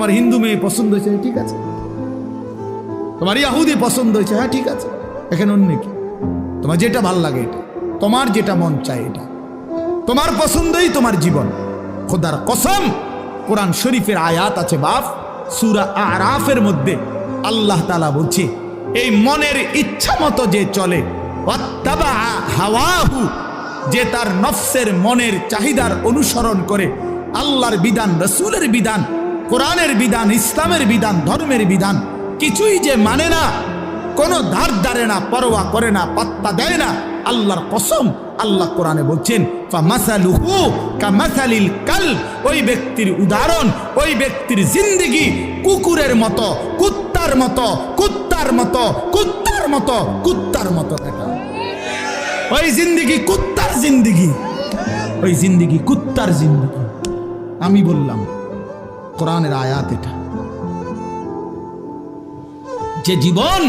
তোমার হিন্দু মেয়ে পছন্দ হয়েছে, ঠিক আছে। তোমার ইয়াহুদি পছন্দ হয়েছে, হ্যাঁ ঠিক আছে। এখানে অন্য কি? তোমার যেটা ভাল লাগে এটা, তোমার যেটা মন চায় এটা, তোমার পছন্দই তোমার জীবন। খোদার কসম, কোরআন শরীফের আয়াত আছে বাপ, সূরা আরাফের মধ্যে আল্লাহ তাআলা বলছে, এই মনের ইচ্ছা মতো যে চলে, ওয়াত্তাবা হাওয়াহু, যে তার নফসের মনের চাহিদার অনুসরণ করে, আল্লাহর বিধান, রাসূলের বিধান, কোরআনের বিধান, ইসলামের বিধান, ধর্মের বিধান কিছুই যে মানে না, কোনো ধার ধারে না, পরোয়া করে না, পাত্তা দেয় না, আল্লাহর কসম, আল্লাহ কোরআনে বলছেন ফামাসালুহু কামাসালিল কালব, ওই ব্যক্তির উদাহরণ, ওই ব্যক্তির জিন্দেগি কুকুরের মতো, কুত্তার মতো, কুত্তার মতো, কুত্তার মতো, কুত্তার মতো। দেখা ওই জিন্দেগি কুত্তার জিন্দেগি, ওই জিন্দেগি কুত্তার জিন্দেগি। আমি বললাম কোরআনের আয়াত এটা, যে জীবন